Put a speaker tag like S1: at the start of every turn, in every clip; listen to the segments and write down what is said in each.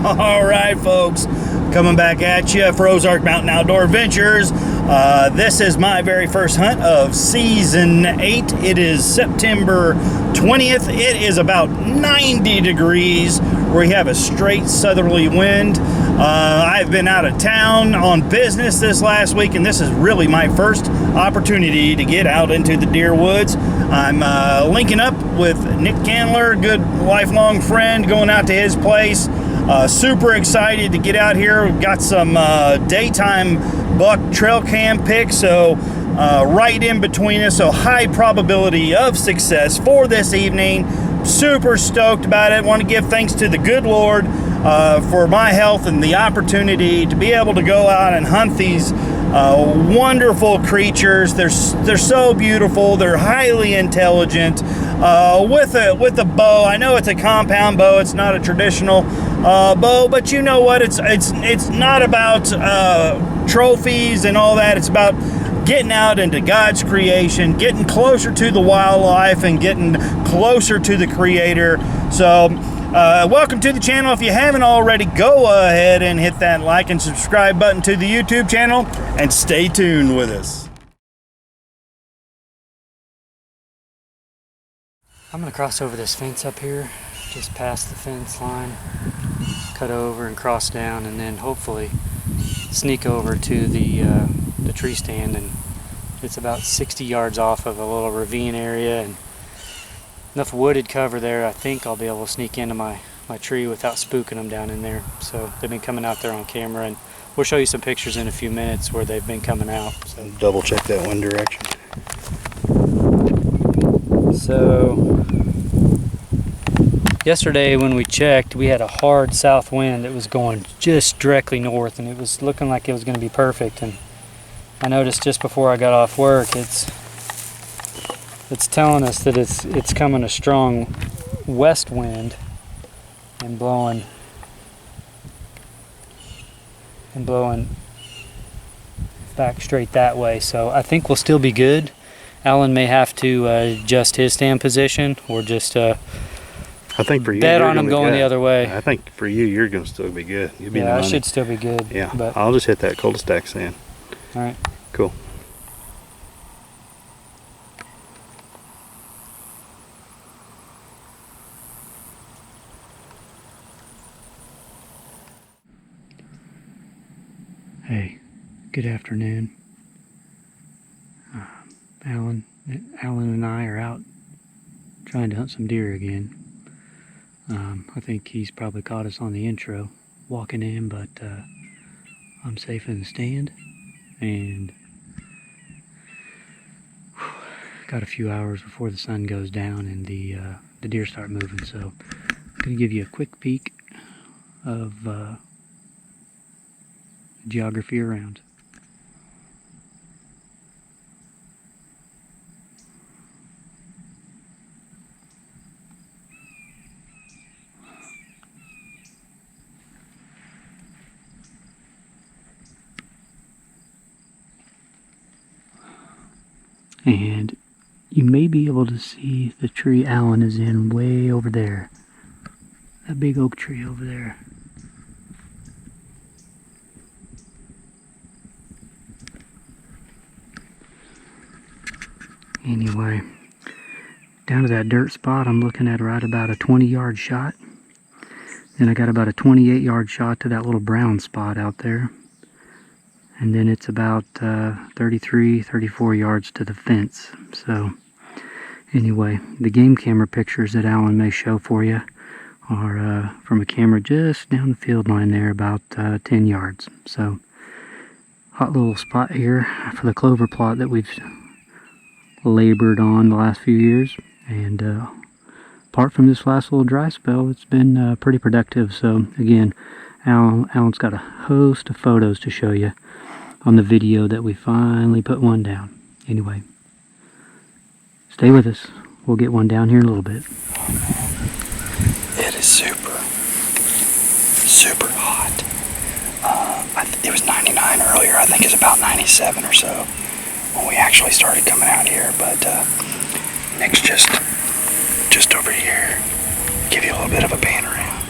S1: All right, folks, coming back at you for Ozark Mountain Outdoor Adventures. This is my very first hunt of season 8. It is September 20th. It is about 90 degrees. We have a straight southerly wind. I've been out of town on business this last week, and this is really my first opportunity to get out into the deer woods. I'm linking up with Nick Candler, good lifelong friend, going out to his place. Super excited to get out here. We've got some daytime buck trail cam pics, so right in between us, so high probability of success for this evening. Super stoked about it. Want to give thanks to the good Lord for my health and the opportunity to be able to go out and hunt these wonderful creatures. They're so beautiful. They're highly intelligent. With a bow, I know it's a compound bow. It's not a traditional bow, but you know what? It's not about trophies and all that. It's about getting out into God's creation, getting closer to the wildlife, and getting closer to the Creator. So welcome to the channel. If you haven't already, go ahead and hit that like and subscribe button to the YouTube channel, and stay tuned with us.
S2: I'm gonna cross over this fence up here, just past the fence line, cut over and cross down, and then hopefully sneak over to the tree stand. And it's about 60 yards off of a little ravine area and enough wooded cover there. I think I'll be able to sneak into my tree without spooking them down in there. So they've been coming out there on camera, and we'll show you some pictures in a few minutes where they've been coming out. So
S1: double check that one direction.
S2: So yesterday when we checked, we had a hard south wind that was going just directly north, and it was looking like it was going to be perfect. And I noticed just before I got off work, it's telling us that it's coming a strong west wind and blowing back straight that way. So I think we'll still be good. Alan may have to adjust his stand position, or just I
S1: think for you,
S2: bet on him going the other way.
S1: I think for you, you're going to still be good. You'll be
S2: yeah, I should still be good.
S1: Yeah,
S2: but
S1: I'll just hit that cul-de-sac sand.
S2: All right.
S1: Cool.
S2: Hey, good afternoon. Alan and I are out trying to hunt some deer again. I think he's probably caught us on the intro walking in, but I'm safe in the stand, and got a few hours before the sun goes down and the deer start moving. So I'm going to give you a quick peek of geography around. And you may be able to see the tree Alan is in way over there. That big oak tree over there. Anyway, down to that dirt spot, I'm looking at right about a 20-yard shot. Then I got about a 28-yard shot to that little brown spot out there. And then it's about 33, 34 yards to the fence. So anyway, the game camera pictures that Alan may show for you are from a camera just down the field line there, about 10 yards. So hot little spot here for the clover plot that we've labored on the last few years. And apart from this last little dry spell, it's been pretty productive. So again, Alan's got a host of photos to show you on the video that we finally put one down. Anyway, stay with us. We'll get one down here in a little bit.
S3: It is super hot. It was 99 earlier. I think it's about 97 or so when we actually started coming out here. But Nick's just over here. Give you a little bit of a pan around.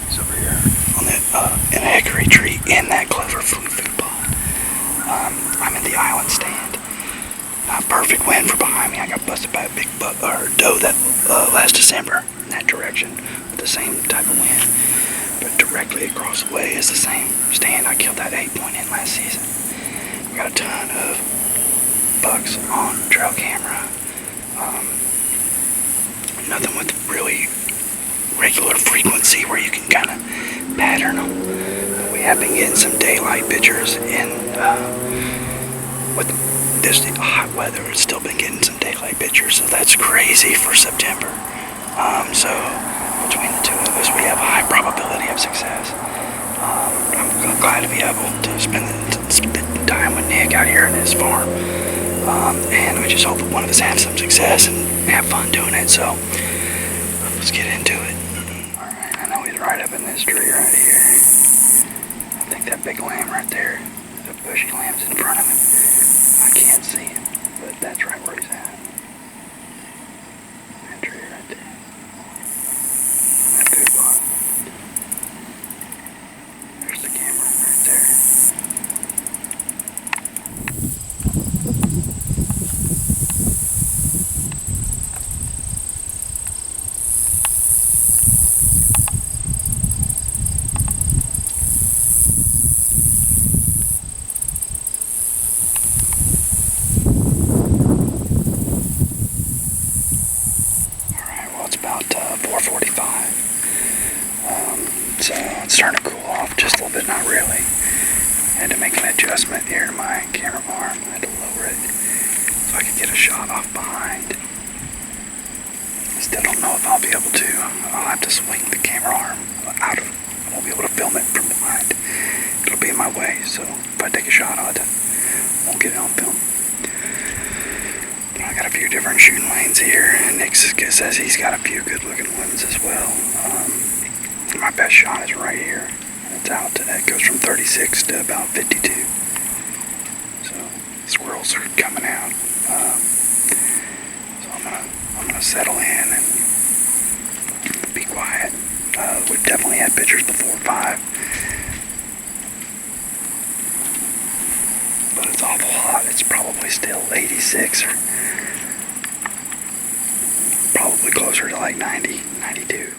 S3: It's over here. great tree in that clover food plot. I'm in the island stand. Perfect wind for behind me. I got busted by a big doe that last December in that direction with the same type of wind. But directly across the way is the same stand. I killed that 8-point in last season. We got a ton of bucks on trail camera. Nothing with really regular frequency where you can kind of pattern them. We have been getting some daylight pictures in with this hot weather. It's still been getting some daylight pictures, so that's crazy for September. So between the two of us, we have a high probability of success. I'm glad to be able to spend time with Nick out here in his farm, and we just hope that one of us have some success and have fun doing it. So let's get into it. All right, I know he's right up in this tree right here. I think that big lamb right there, the bushy lamb's in front of him. I can't see him, but that's right where he's at. That tree right there. That good one. There's the camera right there. About 4:45. So it's starting to cool off just a little bit, not really. I had to make an adjustment here to my camera arm. I had to lower it so I could get a shot off behind. I still don't know if I'll be able to. I'll have to swing the camera arm out of, I won't be able to film it from behind. It'll be in my way, so if I take a shot on it, I won't get it on film. I got a few different shooting lanes here. Nick says he's got a few good looking ones as well. My best shot is right here. It's out. It goes from 36 to about 52. So squirrels are coming out. So I'm gonna settle in and be quiet. We've definitely had pictures before 5. But it's awful hot. It's probably still 86 or probably closer to like 90, 92.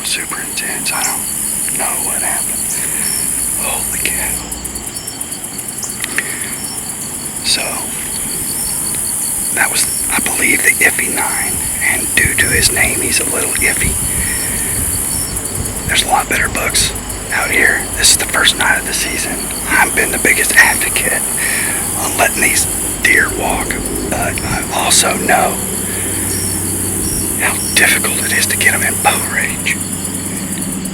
S3: was super intense. I don't know what happened. Holy cow. So, that was, I believe, the iffy 9. And due to his name, he's a little iffy. There's a lot better bucks out here. This is the first night of the season. I've been the biggest advocate on letting these deer walk, but I also know how difficult it is to get them in bow range.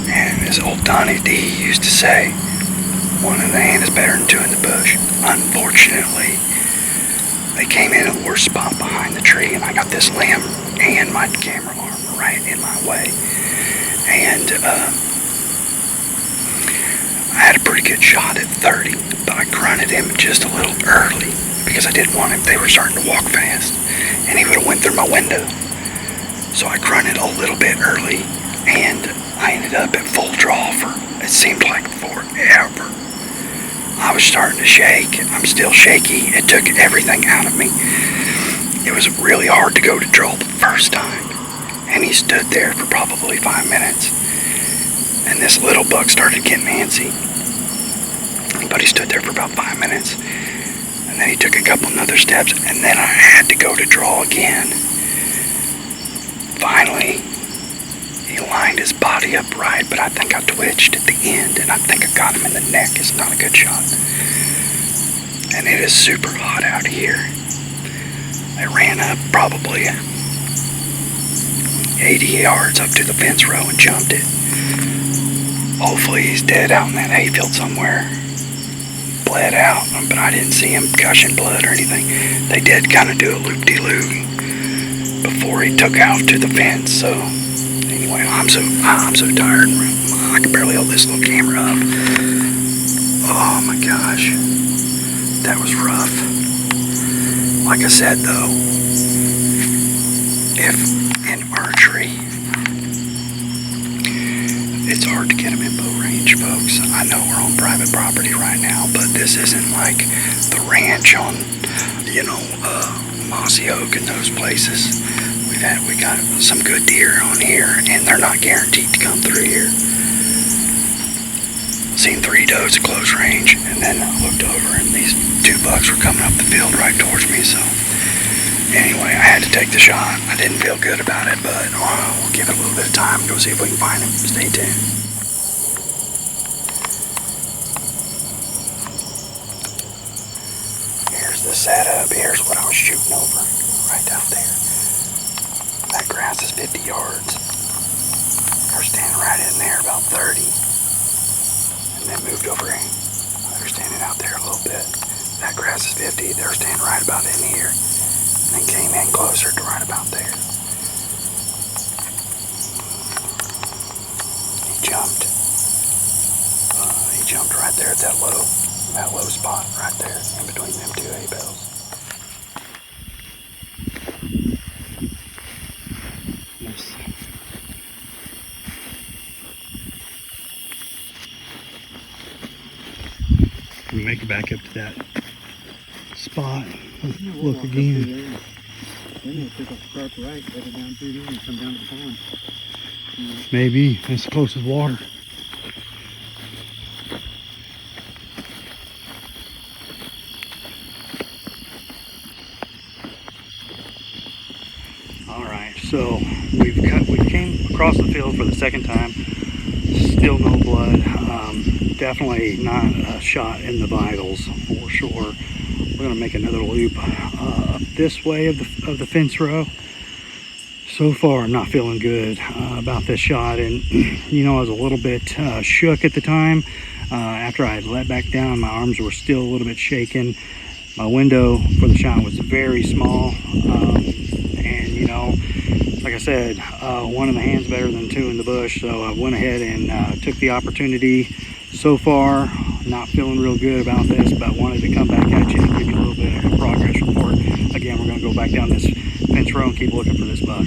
S3: And as old Donnie D used to say, one in the hand is better than two in the bush. Unfortunately, they came in at the worst spot behind the tree, and I got this limb and my camera arm right in my way. And I had a pretty good shot at 30, but I grunted him just a little early because I didn't want him. They were starting to walk fast, and he would have went through my window. So I grunted a little bit early, and I ended up at full draw for, it seemed like forever. I was starting to shake. I'm still shaky. It took everything out of me. It was really hard to go to draw the first time, and he stood there for probably 5 minutes. And this little buck started getting antsy, but he stood there for about 5 minutes, and then he took a couple other steps, and then I had to go to draw again. Finally, he lined his body up right, but I think I twitched at the end, and I think I got him in the neck. It's not a good shot. And it is super hot out here. I ran up probably 80 yards up to the fence row and jumped it. Hopefully he's dead out in that hayfield somewhere. Bled out, but I didn't see him gushing blood or anything. They did kind of do a loop-de-loop before he took out to the fence. So anyway, I'm so tired. I can barely hold this little camera up. Oh my gosh, that was rough. Like I said though, if in archery, it's hard to get them in bow range, folks. I know we're on private property right now, but this isn't like the ranch on, Mossy Oak and those places. We got some good deer on here, and they're not guaranteed to come through here. Seen 3 does at close range, and then I looked over, and these 2 bucks were coming up the field right towards me. So anyway, I had to take the shot. I didn't feel good about it, but we'll give it a little bit of time. Go see if we can find him. Stay tuned. Here's the setup. Here's what I was shooting over right down there. That grass is 50 yards. They're standing right in there about 30. And then moved over in. They're standing out there a little bit. That grass is 50. They're standing right about in here. And then came in closer to right about there. He jumped. He jumped right there at that low spot right there in between them 2 hay bales.
S1: We make it back up to that spot. Let's look again.
S2: Then they took a sharp right, headed down through here and come down to the pond.
S1: Maybe that's the closest water. All right, so we came across the field for the second time. Still no blood. Definitely not a shot in the vitals for sure. We're gonna make another loop up this way of the fence row. So far, I'm not feeling good about this shot, and I was a little bit shook at the time. After I had let back down, my arms were still a little bit shaking. My window for the shot was very small, and like I said, 1 in the hand's better than 2 in the bush. So I went ahead and took the opportunity. So far, not feeling real good about this, but wanted to come back at you and give you a little bit of a progress report. Again, we're going to go back down this fence row and keep looking for this buck.